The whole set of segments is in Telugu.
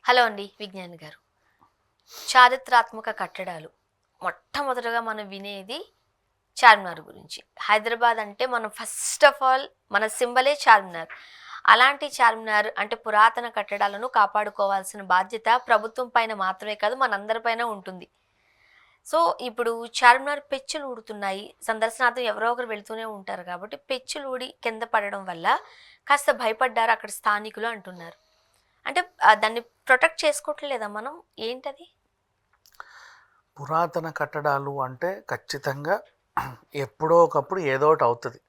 హలో అండి విజ్ఞాన్ గారు. చారిత్రాత్మక కట్టడాలు మొట్టమొదటగా మనం వినేది చార్మినార్ గురించి. హైదరాబాద్ అంటే మనం ఫస్ట్ ఆఫ్ ఆల్ మన సింబలే చార్మినార్. అలాంటి చార్మినార్ అంటే పురాతన కట్టడాలను కాపాడుకోవాల్సిన బాధ్యత ప్రభుత్వం పైన మాత్రమే కాదు మనందరిపైన ఉంటుంది. సో ఇప్పుడు చార్మినార్ పెచ్చులు ఊడుతున్నాయి. సందర్శనార్థం ఎవరో ఒకరు వెళ్తూనే ఉంటారు కాబట్టి పెచ్చులు ఊడి కింద పడడం వల్ల కాస్త భయపడ్డారు అక్కడ స్థానికులు అంటున్నారు. అంటే దాన్ని ప్రొటెక్ట్ చేసుకోవట్లేదా మనం? ఏంటది? పురాతన కట్టడాలు అంటే ఖచ్చితంగా ఎప్పుడో ఒకప్పుడు ఏదో ఒకటి అవుతుంది.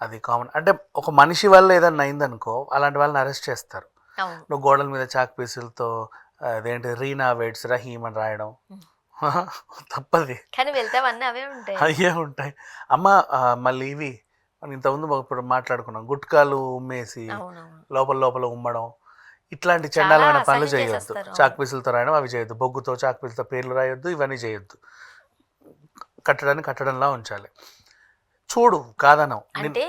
అది కామన్. అంటే ఒక మనిషి వల్ల ఏదన్నా అయిందనుకో అలాంటి వాళ్ళని అరెస్ట్ చేస్తారు. అవును. నువ్వు గోడల మీద చాక్ పీసులతో అదేంటి రీనా వెయిట్స్ రహీమ్ అని రాయడం తప్పది. కానీ వెళ్తామన్నీ అవే ఉంటాయి. అయ్యే ఉంటాయి. అమ్మ మళ్ళీ ఇవి మనం ఇంతకుముందు ఇప్పుడు మాట్లాడుకున్నాం, గుట్కాలు ఉమ్మేసి అవునవును. లోపల లోపల ఉమ్మడం, ఇట్లాంటి చాలా చండాలమైన పనులు అసహ్యం చేయొద్దు. చేసేస్తారు. అవును. చాక్ పీసులతో రాయడం అవి చేయొద్దు, బొగ్గుతో చాక్ పీసులతో పేర్లు రాయొద్దు, ఇవన్నీ చేయొద్దు. కట్టడాన్ని కట్టడంలా ఉంచాలి. చూడు కాదనం అంటే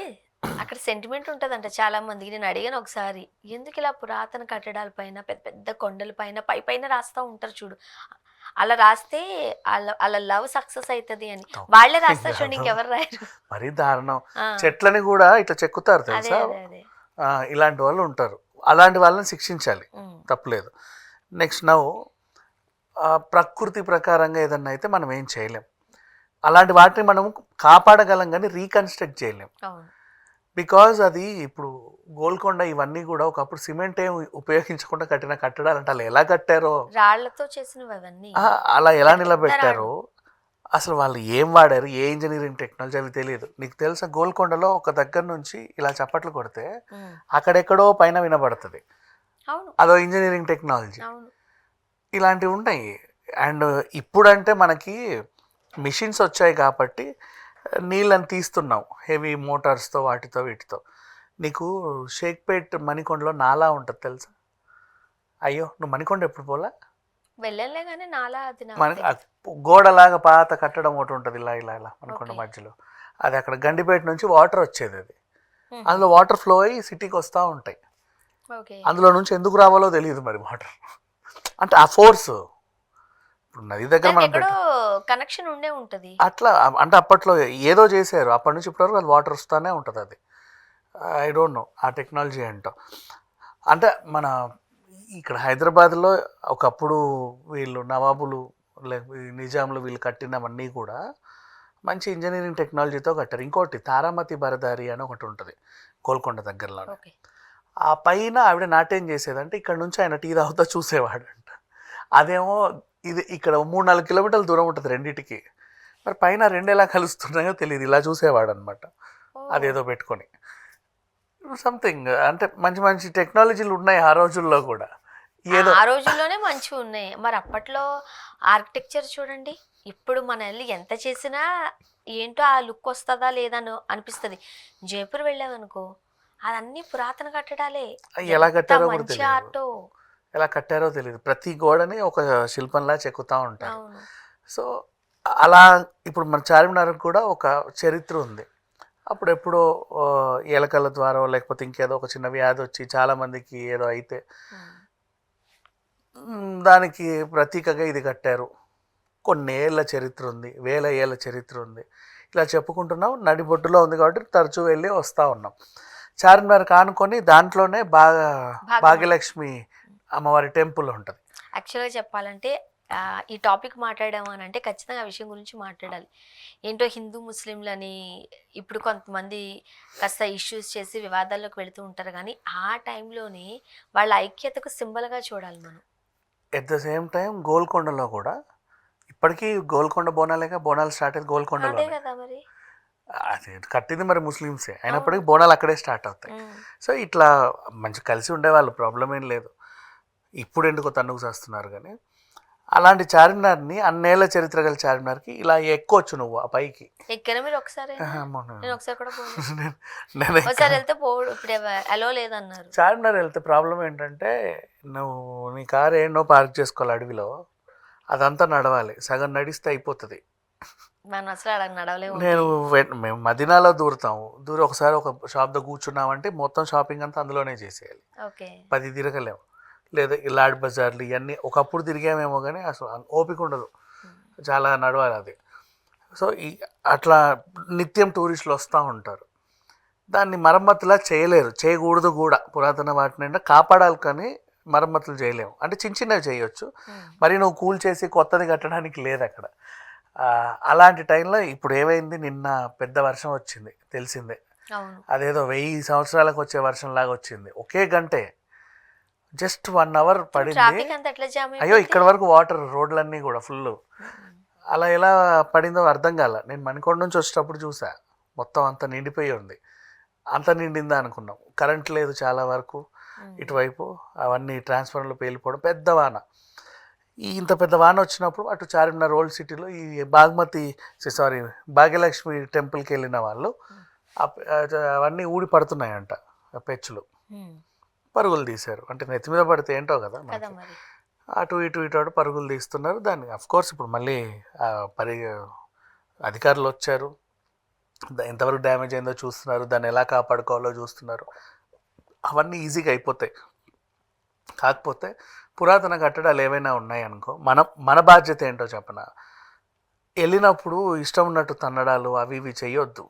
అక్కడ సెంటిమెంట్ ఉంటదంట చాలా మందికి. నేను అడిగాను ఒకసారి, ఎందుకు ఇలా పురాతన కట్టడాల పైన పెద్ద పెద్ద కొండల పైన పైన రాస్తా ఉంటారు చూడు. అలా రాస్తే అలా లవ్ సక్సెస్ అవుతుంది అని. వాళ్ళే రాస్తారు చూడండి, ఇంకెవరు రాయరు. మరీ దారుణం. ఆ, చెట్లని కూడా ఇట్లా చెక్కుతారు అదే తెలుసా. అదే అదే. ఇలాంటి వాళ్ళు ఉంటారు. అలాంటి వాళ్ళని శిక్షించాలి, ఉమ్, తప్పలేదు. నెక్స్ట్ నవ్వు ప్రకృతి ప్రకారంగా ఏదన్నా అయితే మనం ఏం చేయలేం. అలాంటి వాటిని మనం కాపాడగలం కానీ రీకన్స్ట్రక్ట్ చేయలేం. అవును. బికాజ్ అది ఇప్పుడు గోల్కొండ ఇవన్నీ కూడా ఒకప్పుడు సిమెంట్ ఏం ఉపయోగించకుండా కట్టిన కట్టడాలు. అంటే అలా ఎలా కట్టారో, రాళ్లతో చేసినవి అవన్నీ. అలా ఎలా పెద్ద పెద్ద నిలబెట్టారో, రాళ్ళు. అసలు వాళ్ళు ఏం వాడారు, ఏ ఇంజనీరింగ్ టెక్నాలజీ అవి తెలియదు. నీకు తెలుసా గోల్కొండలో ఒక దగ్గర నుంచి ఇలా చప్పట్లు కొడితే ఉమ్, అక్కడెక్కడో పైన వినబడుతుంది. అవును. అదో ఇంజనీరింగ్ టెక్నాలజీ. అవును. ఇలాంటివి ఉన్నాయి. అండ్ ఇప్పుడంటే మనకి మిషన్స్ వచ్చాయి కాబట్టి నీళ్ళని తీస్తున్నాం హెవీ మోటార్స్తో, వాటితో వీటితో. నీకు షేక్పేట్ మణికొండలో నాలా ఉంటుంది తెలుసా. అయ్యో నువ్వు మణికొండ ఎప్పుడు పోలా. వెళ్ళలే కానీ నాలా అది నాకు మన తెలియదు. గోడలాగా పాత కట్టడం ఒకటి ఉంటుంది ఇలా ఇలా ఇలా మణికొండ ఓకే. మధ్యలో. అది అక్కడ గండిపేట నుంచి వాటర్ వచ్చేది. అది ఉహు, అందులో వాటర్ ఫ్లో అయ్యి సిటీకి వస్తూ ఉంటాయి. ఓకే. అందులో నుంచి ఎందుకు రావాలో తెలియదు మరి వాటర్. అంటే ఆ ఫోర్స్ ఇప్పుడు నది దగ్గర దానికి మనం ఎక్కడో కనెక్షన్ ఉండే ఉంటది. అట్లా. అంటే అప్పట్లో ఏదో చేశారు, అప్పటి నుంచి ఇప్పటివరకు అది వాటర్ వస్తూనే ఉంటుంది. అది ఐ డోంట్ నో ఆ టెక్నాలజీ ఏంటో. అంటే మన ఇక్కడ హైదరాబాద్లో ఒకప్పుడు వీళ్ళు నవాబులు లేకపోతే నిజాంలు వీళ్ళు కట్టినవన్నీ కూడా మంచి ఇంజనీరింగ్ టెక్నాలజీతో కట్టారు. ఇంకోటి తారామతి బరదారి అని ఒకటి ఉంటుంది గోల్కొండ దగ్గరలో. ఓకే. ఆ పైన ఆవిడ నాట్యం చేసేదంటే ఇక్కడ నుంచి ఆయన టీ తాగుతా చూసేవాడంట. అదేమో ఇది ఇక్కడ 3-4 కిలోమీటర్ల దూరం ఉంటుంది రెండింటికి. మరి పైన రెండు ఎలా కలుస్తున్నాయో తెలియదు, ఇలా చూసేవాడు అనమాట ఓ, అదేదో పెట్టుకొని. సంథింగ్ అంటే మంచి మంచి టెక్నాలజీలు ఉన్నాయి ఆ రోజుల్లో కూడా. ఏదో ఆ రోజుల్లోనే మంచిగా ఉన్నాయి. మరి అప్పట్లో ఆర్కిటెక్చర్ చూడండి. ఇప్పుడు మన వెళ్ళి ఎంత చేసినా ఏంటో ఆ లుక్ వస్తుందా లేదా అని అనిపిస్తుంది. జైపూర్ వెళ్ళామనుకో, అదన్నీ పురాతన కట్టడాలే. ఎలా ఎంత కట్టారో కూడా మంచి తెలియదు, ఆర్టో. ఎలా కట్టారో తెలియదు. ప్రతి గోడని ఒక శిల్పంలా చెక్కుతూ ఉంటారు. అవును. సో అలా ఇప్పుడు మన చార్మినార్కి కూడా ఒక చరిత్ర ఉంది. అప్పుడెప్పుడో ఎలకల ద్వారా లేకపోతే ఇంకేదో ఒక చిన్న వ్యాధి వచ్చి చాలామందికి ఏదో అయితే దానికి ప్రతీకగా ఇది కట్టారు. కొన్ని ఏళ్ళ చరిత్ర ఉంది, వేల ఏళ్ళ చరిత్ర ఉంది. ఇలా చెప్పుకుంటున్నాం. నడిబొడ్డులో ఉంది కాబట్టి తరచూ వెళ్ళి వస్తూ ఉన్నాం. చార్మినార్ కానుకొని దాంట్లోనే భాగ్యలక్ష్మి అమ్మవారి టెంపుల్ ఉంటుంది. యాక్చువల్గా చెప్పాలంటే ఈ టాపిక్ మాట్లాడాము అని అంటే ఖచ్చితంగా ఆ విషయం గురించి మాట్లాడాలి. ఏంటో హిందూ ముస్లింలని ఇప్పుడు కొంతమంది కాస్త ఇష్యూస్ చేసి వివాదాల్లోకి వెళుతూ ఉంటారు, కానీ ఆ టైంలోనే వాళ్ళ ఐక్యతకు సింబల్గా చూడాలి మనం. ఎట్ ద సేమ్ టైం గోల్కొండలో కూడా ఇప్పటికీ గోల్కొండ బోనాలేగా, బోనాలు స్టార్ట్ అయ్యేది అదే గోల్కొండలోనే. కదా మరి. అది కట్టింది మరి ముస్లిమ్సే అవును. అయినప్పటికీ బోనాలు అక్కడే స్టార్ట్ అవుతాయి. ఉమ్. సో ఇట్లా మంచి కలిసి ఉండేవాళ్ళు, ప్రాబ్లం ఏం లేదు. ఇప్పుడు ఎందుకో తన్నుకు చేస్తున్నారు కానీ అలాంటి చార్మినార్ని, అన్నేళ్ల చరిత్ర గల చార్మినార్కి ఇలా ఎక్కొచ్చు నువ్వు ఆ పైకి. ఎక్కారా మీరు ఒకసారి? మొన్న నేను ఒకసారి కూడా పోను. నేను ఒకసారి వెళ్తే పోడు, ఇప్పుడు అలో లేదన్నారు. చార్మినార్ వెళ్తే ప్రాబ్లం ఏంటంటే నువ్వు నీ కారు ఏంటో పార్క్ చేసుకోవాలి అడవిలో, అదంతా నడవాలి. సగం నడిస్తే అయిపోతుంది. మనం అసలు అలా నడవలేము. నేను మేము మదీనాలో దూరుతాము. ఒకసారి ఒక షాప్లో కూర్చున్నామంటే మొత్తం షాపింగ్ అంతా అందులోనే చేసేయాలి. ఓకే. 10 తిరగలేము. లేదా ఈ లాడ్ బజార్లు ఇవన్నీ ఒకప్పుడు తిరిగామేమో కానీ అసలు ఓపిక ఉండదు, చాలా నడవాలి అది. సో అట్లా నిత్యం టూరిస్టులు వస్తూ ఉంటారు. దాన్ని మరమ్మతులా చేయలేరు, చేయకూడదు కూడా. పురాతన వాటిని కాపాడాలి కానీ మరమ్మతులు చేయలేము. అంటే చిన్న చిన్నవి చేయొచ్చు, మరి నువ్వు కూల్ చేసి కొత్తది కట్టడానికి లేదు అక్కడ. అలాంటి టైంలో ఇప్పుడు ఏమైంది, నిన్న పెద్ద వర్షం వచ్చింది తెలిసిందే. అదేదో 1000 సంవత్సరాలకు వచ్చే వర్షం లాగా వచ్చింది, ఒకే గంటే, జస్ట్ 1 hour పడింది. అయ్యో ఇక్కడ వరకు వాటర్, రోడ్లన్నీ కూడా ఫుల్. అలా ఎలా పడిందో అర్థం కాల. నేను మణికొండ నుంచి వచ్చేటప్పుడు చూసా, మొత్తం అంతా నిండిపోయి ఉంది. అంత నిండిందా అనుకున్నాం. కరెంట్ లేదు చాలా వరకు ఇటువైపు, అవన్నీ ట్రాన్స్ఫార్మర్లు పేలిపోవడం, పెద్ద వాన. ఇంత పెద్ద వాన వచ్చినప్పుడు అటు చార్మినార్ ఓల్డ్ సిటీలో ఈ భాగ్యలక్ష్మి టెంపుల్కి వెళ్ళిన వాళ్ళు అవన్నీ ఊడి పడుతున్నాయంట పెచ్చులు. పరుగులు తీశారు. అంటే నెత్తి మీద పడితే ఏంటో కదా, అటు ఇటు పరుగులు తీస్తున్నారు. దాన్ని అఫ్కోర్స్ ఇప్పుడు మళ్ళీ అధికారులు వచ్చారు, ఎంతవరకు డ్యామేజ్ అయిందో చూస్తున్నారు, దాన్ని ఎలా కాపాడుకోవాలో చూస్తున్నారు. అవన్నీ ఈజీగా అయిపోతాయి. కాకపోతే పురాతన కట్టడాలు ఏవైనా ఉన్నాయనుకో, మన బాధ్యత ఏంటో చెప్పనా, వెళ్ళినప్పుడు ఇష్టం ఉన్నట్టు తన్నడాలు అవి ఇవి చెయ్యొద్దు.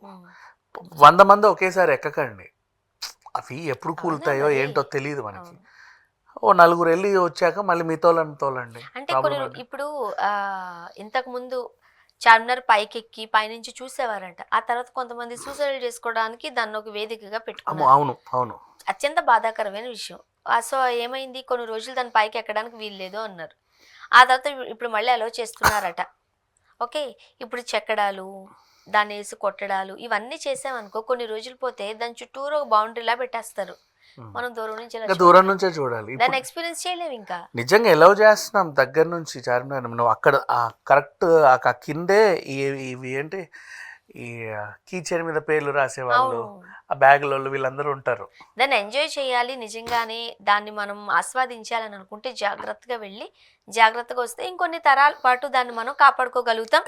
100 మంది ఒకేసారి ఎక్కకండి, అవి ఎప్పుడు కూలుతాయో ఏంటో తెలియదు మనకి. ఓ 4 వెళ్ళి వచ్చాక మళ్ళీ మీ తోలండి. అంటే ఇప్పుడు ఇంతకు ముందు చార్మినార్ పైకెక్కి పైనుంచి చూసేవారంట. ఆ తర్వాత కొంతమంది సూసైడ్ చేసుకోవడానికి దాన్ని ఒక వేదికగా పెట్టుకున్నారు. అవును, అత్యంత బాధాకరమైన విషయం. సో ఏమైంది, కొన్ని రోజులు దాని పైకి ఎక్కడానికి వీల్లేదు అన్నారు. ఆ తర్వాత ఇప్పుడు మళ్ళీ అలో చేస్తున్నారట. ఓకే, ఇప్పుడు చెక్కడాలు, దాన్ని వేసి కొట్టడాలు ఇవన్నీ చేసామనుకో, కొన్ని రోజులు పోతే దాని చుట్టూరు ఒక బౌండరీలా పెట్టేస్తారు. మనం దూరం నుంచే చూడాలి, దాన్ని ఎక్స్పీరియన్స్ చేయలేము. ఇంకా నిజంగా ఎలా చేస్తున్నాం దగ్గర నుంచి చార్మినార్. నువ్వు అక్కడ కరెక్ట్ ఆ కిందే ఇవి ఏంటి, ఈ కీ చైన్ మీద పేర్లు రాసేవాళ్ళు, ఆ బ్యాగులలో వీళ్ళందరూ ఉంటారు. దాన్ని ఎంజాయ్ చేయాలి నిజంగానే, దాన్ని మనం ఆస్వాదించాలని అనుకుంటే జాగ్రత్తగా వెళ్ళి జాగ్రత్తగా వస్తే ఇంకొన్ని తరాల పాటు దాన్ని మనం కాపాడుకోగలుగుతాం,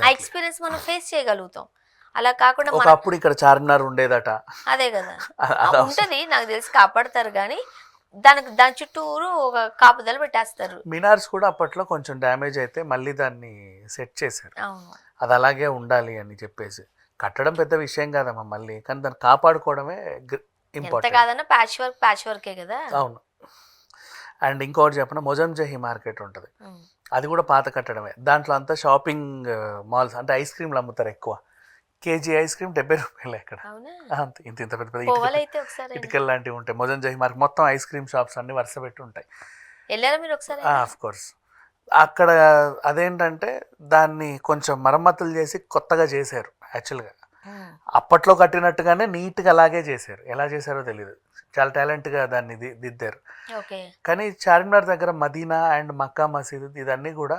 ఆ ఎక్స్పీరియన్స్ మనం ఫేస్ చేయగలుగుతాం. అలా కాకుండా ఒకప్పుడు ఇక్కడ చార్మినార్ ఉండేదట. అదే కదా ఉంటది, నాకు తెలిసి కాపాడతారు కానీ దాని చుట్టూరు ఒక కాపుదల పెట్టేస్తారు. మినార్స్ కూడా అప్పట్లో కొంచెం డ్యామేజ్ అయితే మళ్ళీ దాన్ని సెట్ చేశారు. అది అలాగే ఉండాలి అని చెప్పేసి. కట్టడం పెద్ద విషయం కాదమ్మా మళ్ళీ, కానీ దాన్ని కాపాడుకోవడమే ఇంపార్టెంట్. కాదన్నా ప్యాచ్ వర్కే కదా. అవును. అండ్ ఇంకోటి చెప్పిన మొజంజహి మార్కెట్ ఉంటుంది, అది కూడా పాత కట్టడమే. దాంట్లో అంతా షాపింగ్ మాల్స్, అంటే ఐస్ క్రీమ్లు అమ్ముతారు ఎక్కువ. కేజీ ఐస్ క్రీమ్ 70 రూపాయలు ఇక్కడ. ఇంత పెద్ద ఇటుకలు లాంటివి ఉంటాయి. మొజంజహి మార్కెట్ మొత్తం ఐస్ క్రీమ్ షాప్స్ అన్ని వరుస పెట్టి ఉంటాయి. Of course. అక్కడ అదేంటంటే దాన్ని కొంచెం మరమ్మతులు చేసి కొత్తగా చేశారు. యాక్చువల్గా అప్పట్లో కట్టినట్టుగానే నీట్గా అలాగే చేశారు. ఎలా చేశారో తెలియదు, చాలా టాలెంట్గా దాన్ని దిద్దారు. కానీ చార్మినార్ దగ్గర మదీనా అండ్ మక్కా మసీదు ఇదన్నీ కూడా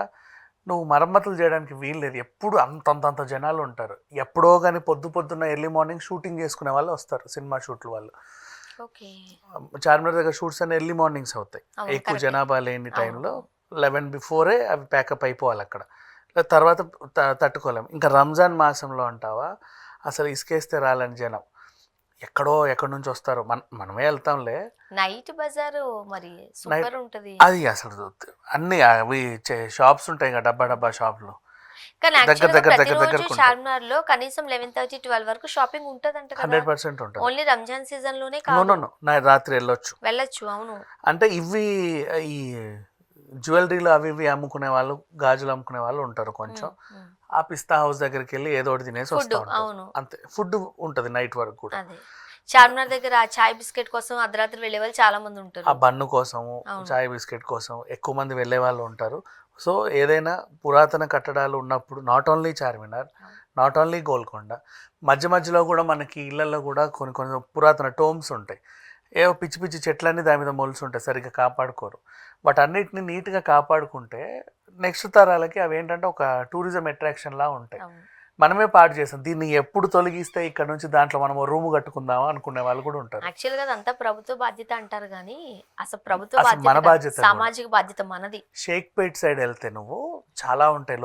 నువ్వు మరమ్మతులు చేయడానికి వీల్లేదు. ఎప్పుడు అంతంత జనాలు ఉంటారు. ఎప్పుడో కానీ పొద్దున్న ఎర్లీ మార్నింగ్ షూటింగ్ చేసుకునే వాళ్ళు వస్తారు, సినిమా షూట్లు వాళ్ళు. చార్మినార్ దగ్గర షూట్స్ అన్ని ఎర్లీ మార్నింగ్స్ అవుతాయి, ఎక్కువ జనాభా లేని టైంలో. 11 బిఫోరే అవి ప్యాకప్ అయిపోవాలి అక్కడ, తర్వాత తట్టుకోలేము. ఇంకా రంజాన్ మాసంలో అంటావా, అసలు ఇసుకేస్తే రాలని జనం ఎక్కడి నుంచి వస్తారు. మనమే వెళ్తాంలే. నైట్ బజారు మరి సూపర్ ఉంటది. అది అసలు అన్ని అవి షాప్స్ ఉంటాయి కదా, డబ్బా షాపులు. దగ్గర చార్మినార్ లో కనీసం 11:30-12 వరకు షాపింగ్ ఉంటదంట. 100% ఉంటుంది. ఓన్లీ రంజాన్ సీజన్ లోనే కాదు, రాత్రి వెళ్ళొచ్చు. అవును. అంటే ఇవి ఈ జ్యువెలరీలు అవి ఇవి అమ్ముకునే వాళ్ళు, గాజులు అమ్ముకునే వాళ్ళు ఉంటారు. కొంచెం ఆ పిస్తా హౌస్ దగ్గరికి వెళ్ళి ఏదో ఒకటి తినేసి వస్తాం, అంతే. ఫుడ్ ఉంటుంది నైట్ వరకు కూడా. చార్మినార్ దగ్గర చాయ్ బిస్కెట్ కోసం అర్ధరాత్రి వెళ్ళే వాళ్ళు చాలా మంది ఉంటారు. ఆ బన్ను కోసం, చాయ్ బిస్కెట్ కోసం ఎక్కువ మంది వెళ్ళే వాళ్ళు ఉంటారు. సో ఏదైనా పురాతన కట్టడాలు ఉన్నప్పుడు not only Charminar, not only Golconda, మధ్యలో కూడా మనకి ఇళ్లలో కూడా కొన్ని పురాతన టోమ్స్ ఉంటాయి. ఏవో పిచ్చి చెట్లన్నీ దాని మీద మొలుసు ఉంటాయి, సరిగ్గా కాపాడుకోరు. బట్ అన్నిటిని నీట్గా కాపాడుకుంటే నెక్స్ట్ తరాలకి అవి ఏంటంటే ఒక టూరిజం అట్రాక్షన్ లా ఉంటాయి. మనమే పాటు చేస్తాం. దీన్ని ఎప్పుడు తొలగిస్తే ఇక్కడ నుంచి దాంట్లో మనం రూమ్ కట్టుకుందామా అనుకునే వాళ్ళు కూడా ఉంటారు. యాక్చువల్గా అదంతా ప్రభుత్వ బాధ్యత అంటారు కానీ అసలు ప్రభుత్వ మన బాధ్యత, సామాజిక బాధ్యత మనది. షేక్పేట్ సైడ్ వెళ్తే నువ్వు చాలా ఉంటాయి,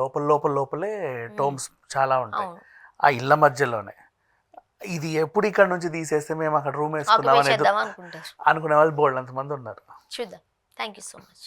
లోపలే టోమ్స్ చాలా ఉంటాయి ఆ ఇళ్ళ మధ్యలోనే. ఇది ఎప్పుడు ఇక్కడ నుంచి తీసేస్తే మేము అక్కడ రూమ్ వేసుకుందాం అనుకునే వాళ్ళు బోల్డ్ అంతమంది ఉన్నారు. చూద్దాం. Thank you so much.